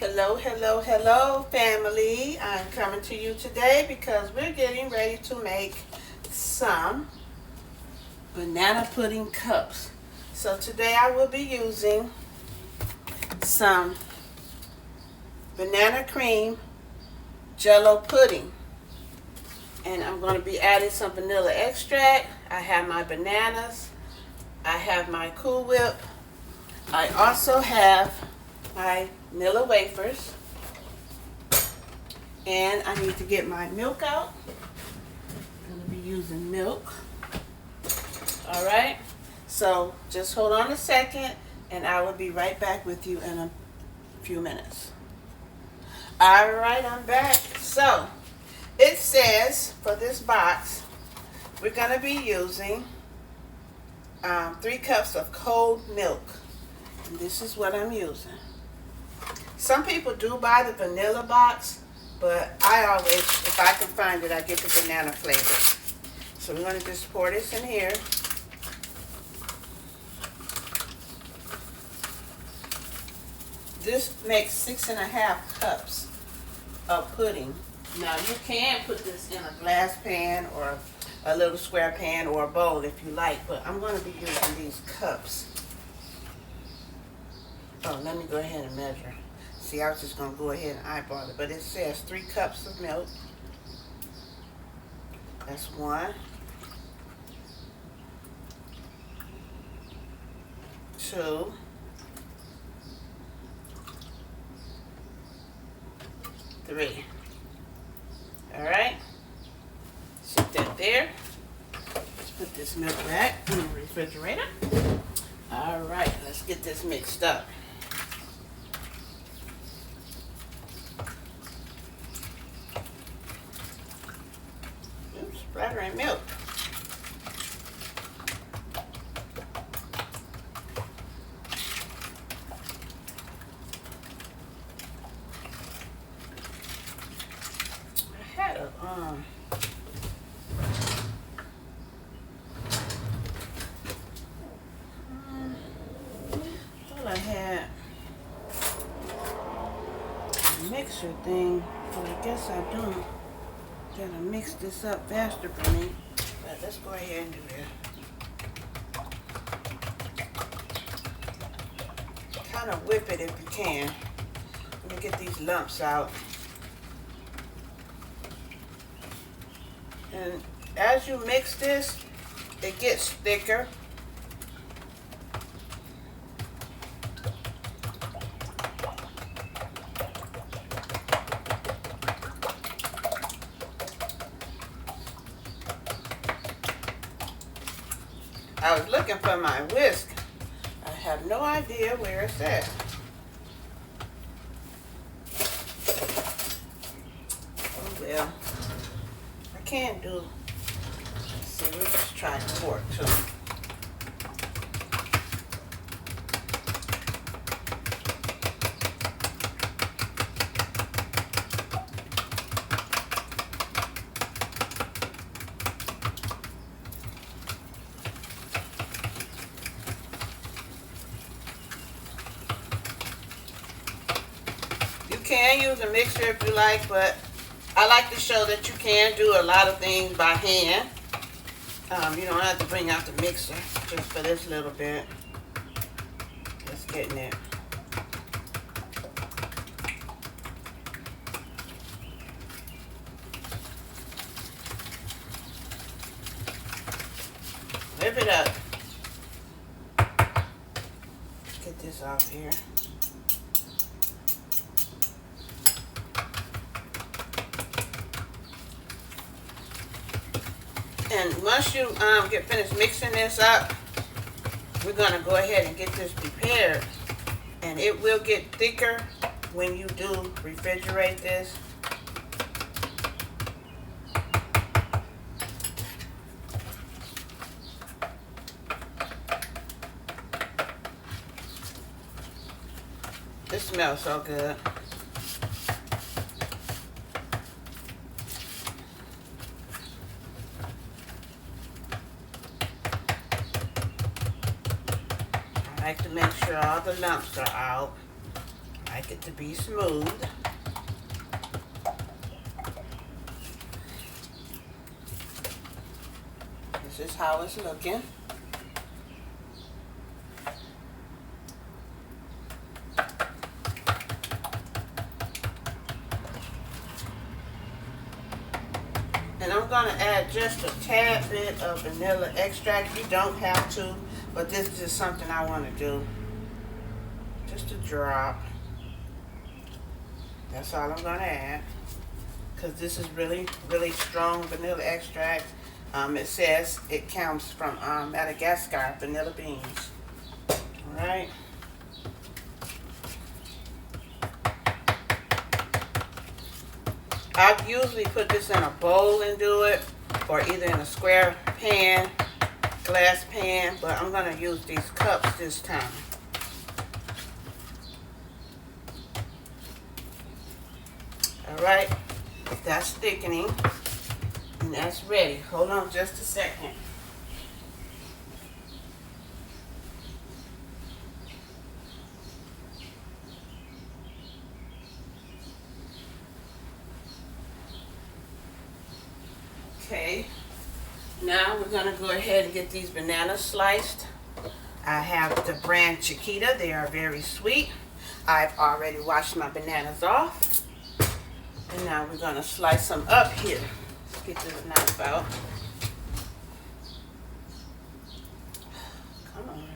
Hello, hello, hello, family. I'm coming to you today because we're getting ready to make some banana pudding cups. So today I will be using some banana cream jello pudding. And I'm going to be adding some vanilla extract. I have my bananas. I have my Cool Whip. I also have my Nilla wafers. And I need to get my milk out. I'm going to be using milk. Alright, so just hold on a second and I will be right back with you in a few minutes. Alright, I'm back. So, it says for this box, we're going to be using 3 cups of cold milk. And this is what I'm using. Some people do buy the vanilla box, but I always, if I can find it, I get the banana flavor. So we're going to just pour this in here. This makes 6.5 cups of pudding. Now you can put this in a glass pan or a little square pan or a bowl if you like, but I'm going to be using these cups. Oh, let me go ahead and measure. See, I was just going to go ahead and eyeball it, but it says 3 cups of milk. That's 1, 2, 3. All right, sit that there. Let's put this milk back in the refrigerator. All right, let's get this mixed up. Oops, splattering milk. I had a mixer thing, but I guess I don't. Gotta mix this up faster for me. But let's go ahead and do this. Kind of whip it if you can. Let me get these lumps out. And as you mix this, it gets thicker. I was looking for my whisk. I have no idea where it's at. Oh well. I can do. Let's see, we'll just try fork too. You can use a mixer if you like, but I like to show that you can do a lot of things by hand. You don't have to bring out the mixer just for this little bit. Just getting it. Whip it up. Get this off here. And once you get finished mixing this up, we're going to go ahead and get this prepared. And it will get thicker when you do refrigerate this. This smells so good. I like to make sure all the lumps are out. I like it to be smooth. This is how it's looking. And I'm going to add just a tad bit of vanilla extract. You don't have to, but this is just something I want to do. Just a drop. That's all I'm going to add. Because this is really, really strong vanilla extract. It says it comes from Madagascar vanilla beans. Alright. I usually put this in a bowl and do it, or either in a square pan, glass pan, but I'm going to use these cups this time. Alright, that's thickening, and that's ready. Hold on just a second. Okay, now we're going to go ahead and get these bananas sliced. I have the brand Chiquita. They are very sweet. I've already washed my bananas off. And now we're going to slice them up here. Let's get this knife out. Come on.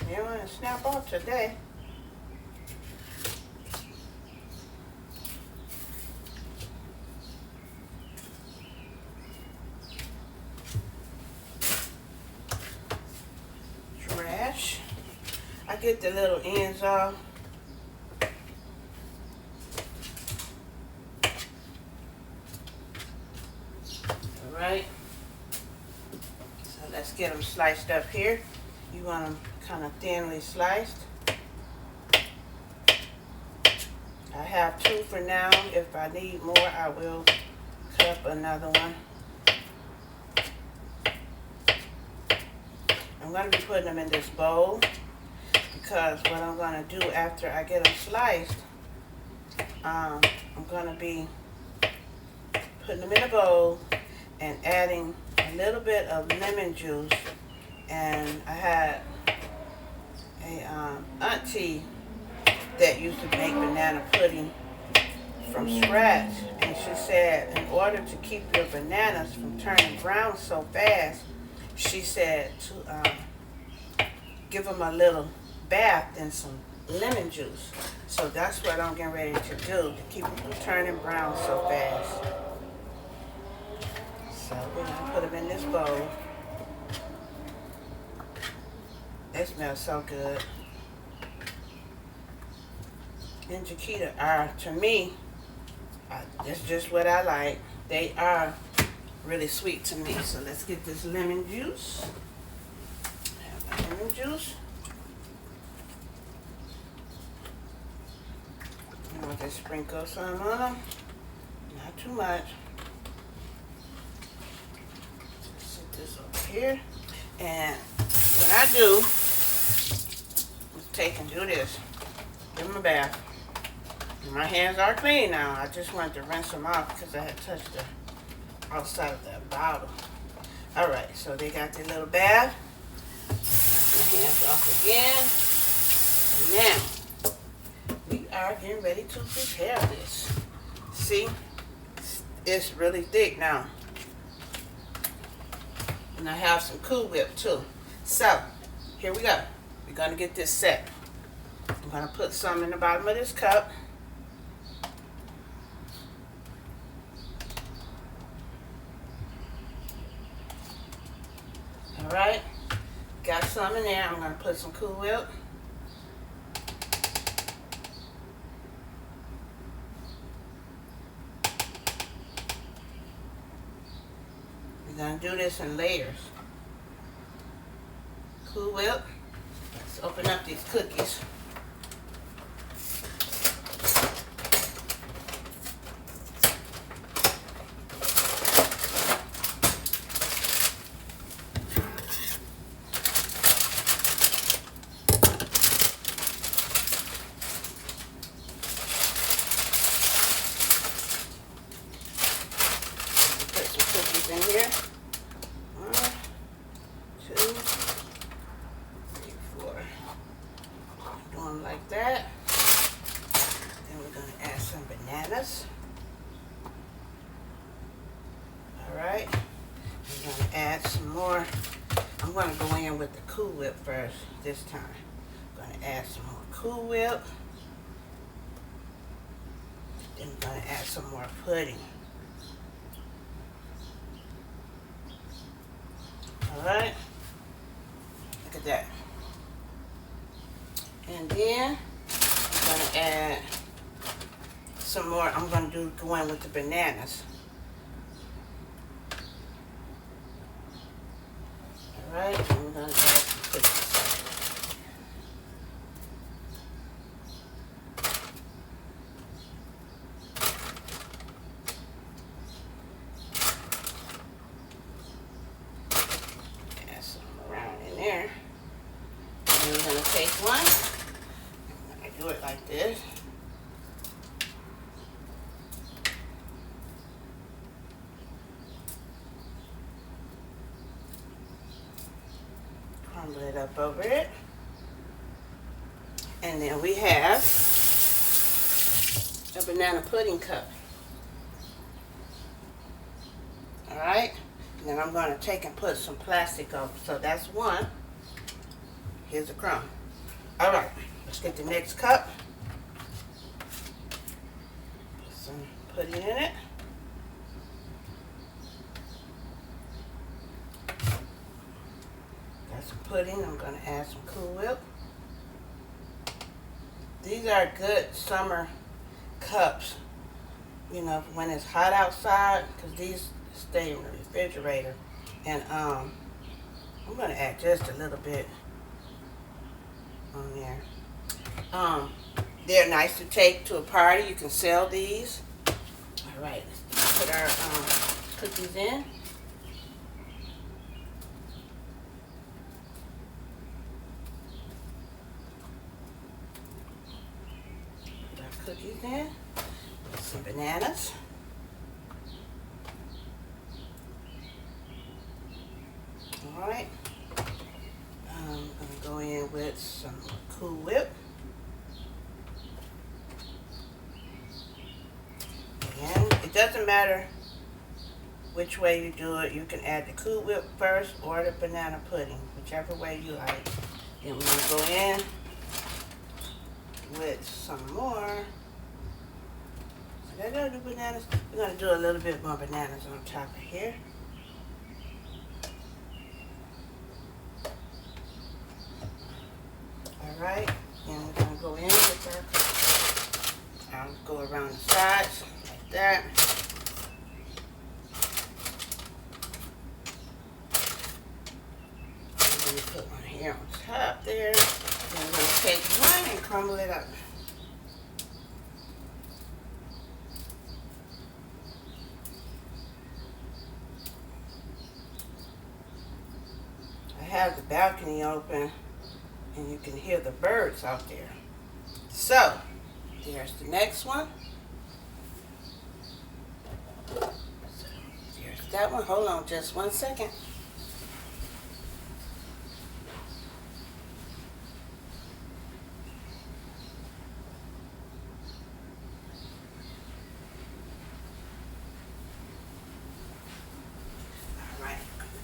You want to snap off today. Trash. I get the little ends off. Alright. So let's get them sliced up here. You want them kind of thinly sliced. I have 2 for now. If I need more, I will cut up another one. I'm going to be putting them in this bowl because what I'm going to do after I get them sliced, I'm going to be putting them in a bowl and adding a little bit of lemon juice. And I had a auntie that used to make banana pudding from scratch, and she said in order to keep your bananas from turning brown so fast, she said to give them a little bath in some lemon juice. So that's what I'm getting ready to do to keep them from turning brown so fast. So we're going to put them in this bowl. They smell so good. And Chiquita are, to me, that's just what I like. They are really sweet to me. So let's get this lemon juice. I have my lemon juice. I'm going to sprinkle some on them. Not too much. Set this over here. And what I do is take and do this. Give them a bath. And my hands are clean now. I just wanted to rinse them off because I had touched the outside of that bottle. Alright, so they got their little bath. My hands off again. Now, we are getting ready to prepare this. See? It's really thick now. And I have some Cool Whip too. So, here we go. We're going to get this set. I'm going to put some in the bottom of this cup. Alright. Got some in there. I'm going to put some Cool Whip. We're going to do this in layers. Cool Whip. That's open up these cookies. Put some cookies in here. 1, 2, 3, 4. Do them like that. Then we're going to add some bananas. Alright. We're going to add some more. I'm going to go in with the Cool Whip first this time. I'm going to add some more Cool Whip. Then I'm going to add some more pudding. Alright. Look at that. And then I'm going to add some more. I'm going to go in with the bananas. Alright, and we're going to add some cookies. Add some around in there. And then we're going to take one. I'm going to do it like this. Crumble it up over it. And then we have a banana pudding cup. Alright? And then I'm going to take and put some plastic over. So that's one. Here's a crumb. Alright, let's get the next cup. Put some pudding in it. Got some pudding. I'm going to add some Cool Whip. These are good summer cups, you know, when it's hot outside, because these stay in the refrigerator. And I'm going to add just a little bit on there. They're nice to take to a party. You can sell these. All right, let's put our cookies in. Cookies in, some bananas, alright, I'm going to go in with some Cool Whip, and it doesn't matter which way you do it. You can add the Cool Whip first or the banana pudding, whichever way you like. Then we're going to go in with some more. So they're going to do bananas. We're going to do a little bit more bananas on top of here. Alright, and we're going to go in with our, I'll go around the sides like that. I'm going to put one here on top there. And I'm going to take one and crumble it up. I have the balcony open and you can hear the birds out there. So, there's the next one. So, there's that one. Hold on just 1 second.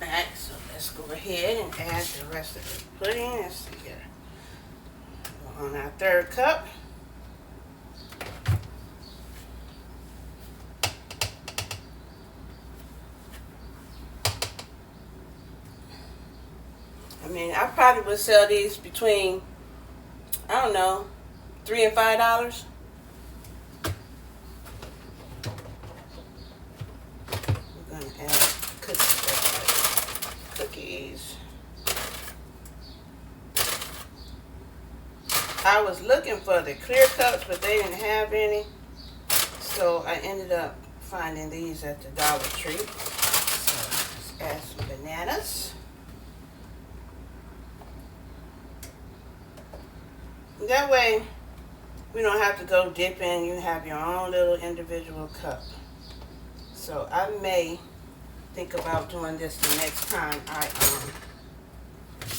Back, so let's go ahead and add the rest of the pudding. Let's see here. On our third cup. I mean, I probably would sell these between, I don't know, $3 and $5. We're gonna add cookies. I was looking for the clear cups, but they didn't have any. So I ended up finding these at the Dollar Tree. So let's add some bananas. That way, we don't have to go dipping. You have your own little individual cup. So I may think about doing this the next time I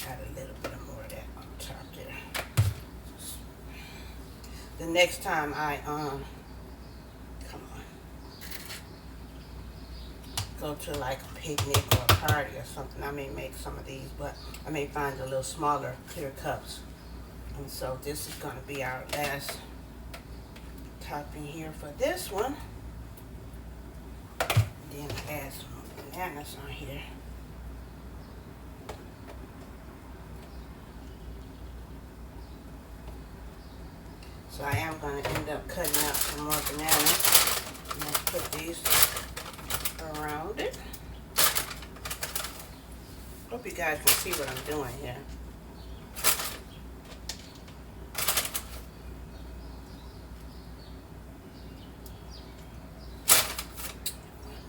add a little bit more of that on top there. The next time I come on, go to like a picnic or a party or something, I may make some of these, but I may find a little smaller clear cups. And so this is going to be our last topping here for this one. Then add some bananas on here. So I am going to end up cutting up some more bananas. I'm going to put these around it. Hope you guys can see what I'm doing here.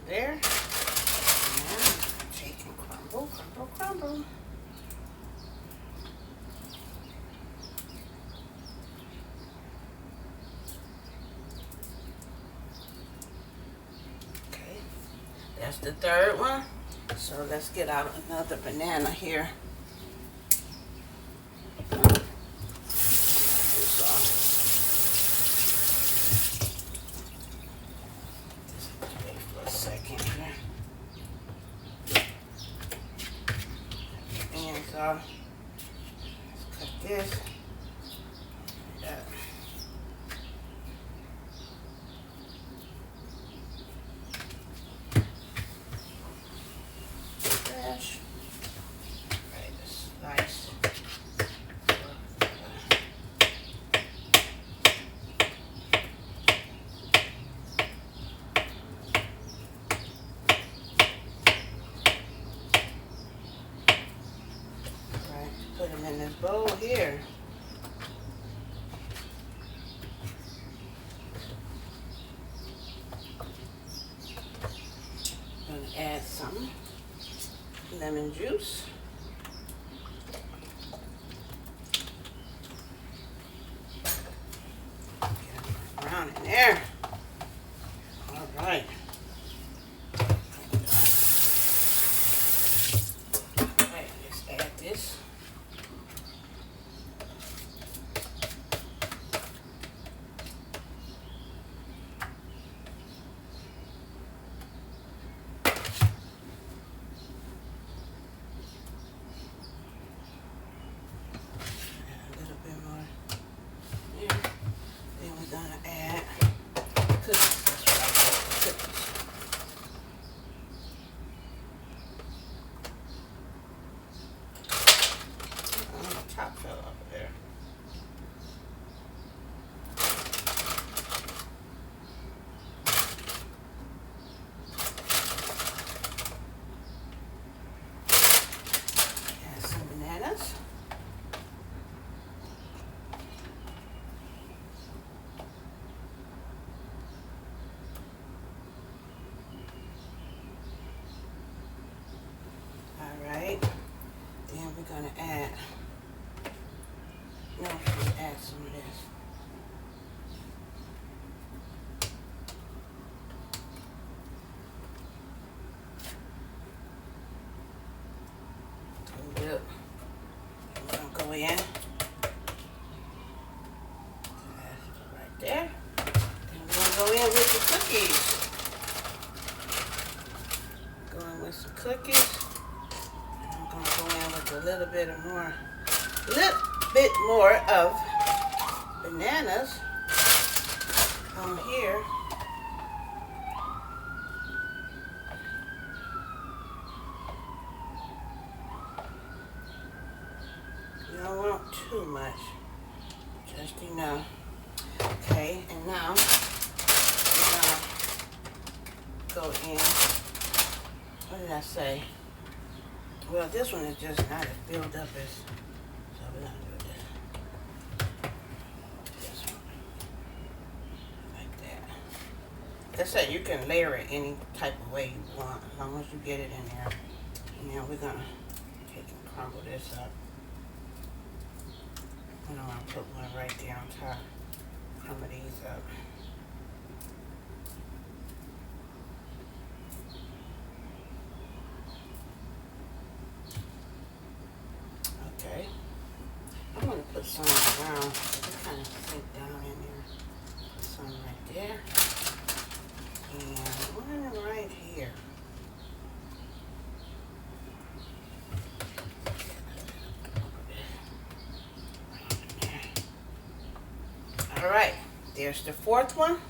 There. And take and crumble, crumble, crumble. Okay, that's the third one. So let's get out another banana here. Let's cut this. Fresh. Right, slice. Put them in this bowl here. I'm going to add some lemon juice. Get them around in there. All right. Let's add this. Top fell off of there. Add some bananas. All right. Then we're going to add. Now we're going to add some of this. Hold up. We're going to go in. Right there. Then we're going to go in with the cookies. Go in with some cookies. And I'm going to go in with a little bit more of bananas on here. You don't want too much, just enough. Okay, and now we're gonna go in. What did I say? Well, this one is just not as filled up as, so we're gonna do this. I said, you can layer it any type of way you want, as long as you get it in there. And then we're gonna take and crumble this up. And I'm gonna put one right there on top. Crumble these up. Okay. I'm gonna put some around. Just kind of sink down in there. Put some right there. And one right here. Alright, there's the fourth one.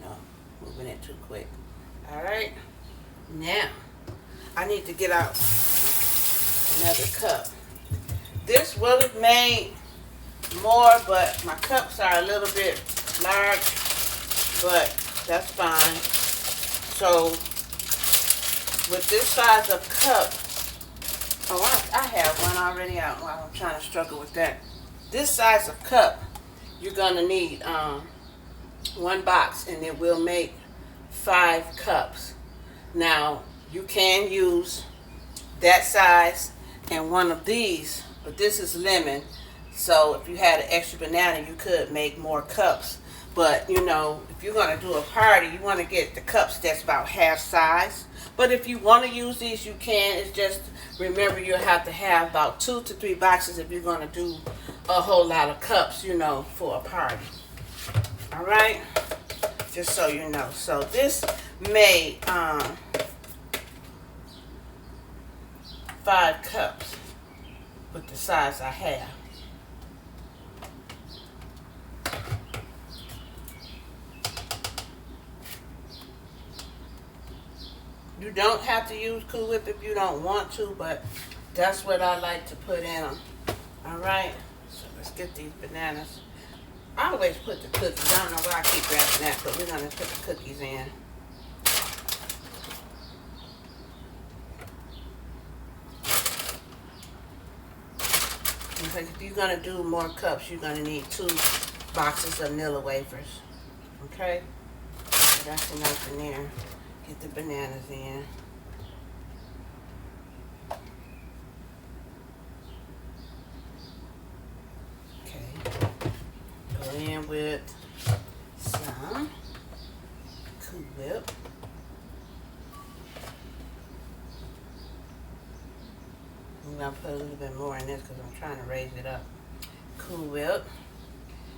No, moving it too quick. Alright, now I need to get out another cup. This would have made more, but my cups are a little bit large, but that's fine. So with this size of cup, oh, I have one already out while I'm trying to struggle with that. This size of cup, you're gonna need one box, and it will make 5 cups. Now you can use that size and one of these, but this is lemon, so if you had an extra banana you could make more cups. But you know, if you're gonna do a party, you want to get the cups that's about half size. But if you want to use these, you can. It's just, remember, you'll have to have about 2 to 3 boxes if you're gonna do a whole lot of cups, you know, for a party. All right, just so you know. So this made 5 cups with the size I have. You don't have to use Cool Whip if you don't want to, but that's what I like to put in them. All right, so let's get these bananas. I always put the cookies. I don't know why I keep grabbing that, but we're gonna put the cookies in. Because if you're gonna do more cups, you're gonna need 2 boxes of Nilla wafers. Okay, so that's enough in there. Get the bananas in. Okay. Go in with some Cool Whip. I'm going to put a little bit more in this because I'm trying to raise it up. Cool Whip.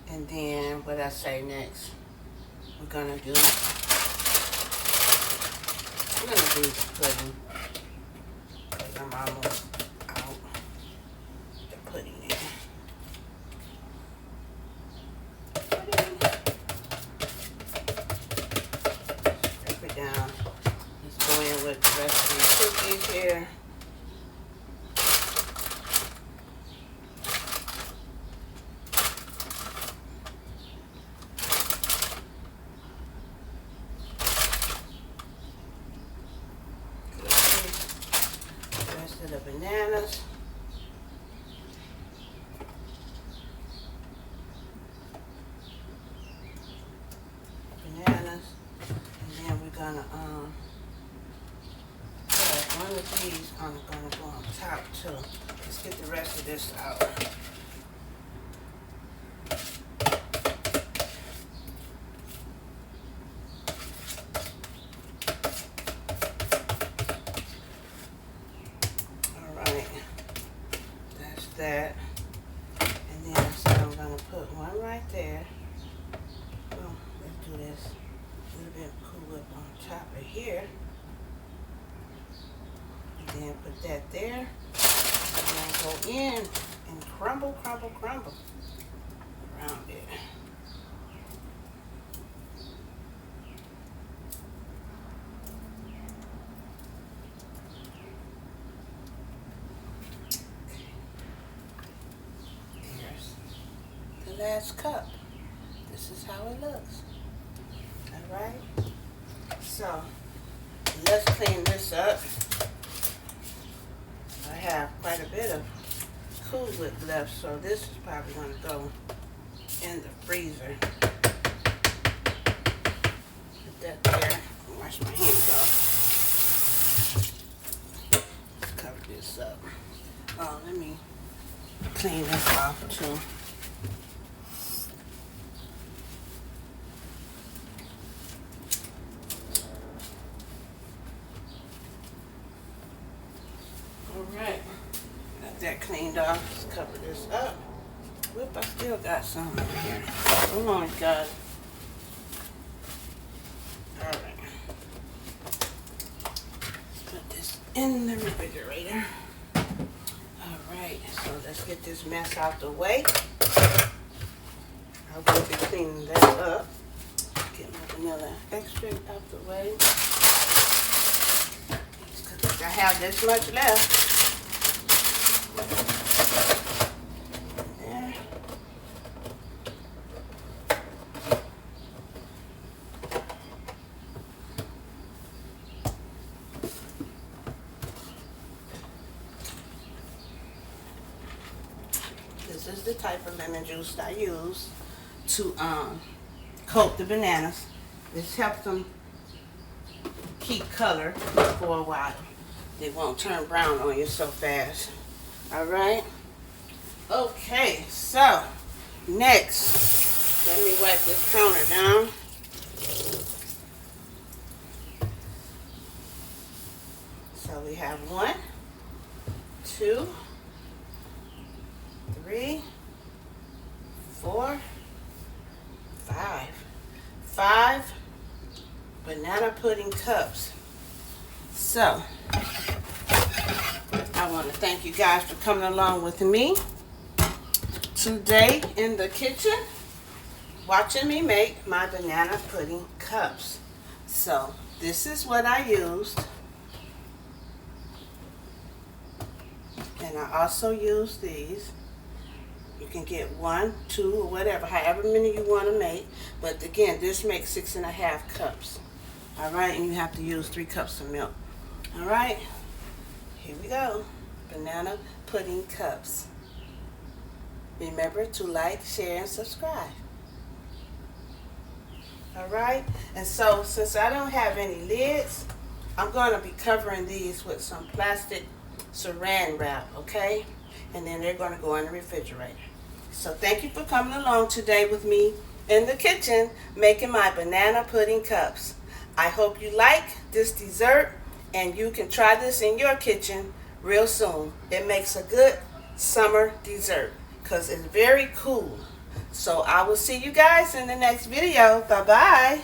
And then what I say next, we're going to do the pudding, because I'm almost out the pudding in. Strip it down. Let's go in with the rest of these cookies here. The bananas. And then we're gonna put one of these gonna go on top too. Let's get the rest of this out. That, and then I said I'm gonna put one right there. Oh, let's do this. A little bit of Cool Whip on top of here, and then put that there, and then go in and crumble around it. Last cup. This is how it looks. Alright, so let's clean this up. I have quite a bit of Cool Whip left, so this is probably going to go in the freezer. that there. Wash my hands off. Cover this up. Oh, let me clean this off too. Alright, got that cleaned off. Let's cover this up. Whoop, I still got some in here. Oh my God. Alright. Let's put this in the refrigerator. Alright, so let's get this mess out the way. I will be cleaning that up. Get my vanilla extract out the way. I have this much left. There. This is the type of lemon juice I use to coat the bananas. This helps them keep color for a while. They won't turn brown on you so fast. All right. Okay, so next, let me wipe this counter down. So we have 1, 2, 3, 4, 5. 5 banana pudding cups. So, I want to thank you guys for coming along with me today in the kitchen, watching me make my banana pudding cups. So, this is what I used. And I also use these. You can get 1, 2, or whatever, however many you want to make. But again, this makes 6.5 cups. All right, and you have to use 3 cups of milk. All right, here we go. Banana pudding cups. Remember to like, share, and subscribe. All right, and so since I don't have any lids, I'm going to be covering these with some plastic saran wrap, okay? And then they're going to go in the refrigerator. So thank you for coming along today with me in the kitchen making my banana pudding cups. I hope you like this dessert and you can try this in your kitchen real soon. It makes a good summer dessert because it's very cool. So I will see you guys in the next video. Bye-bye.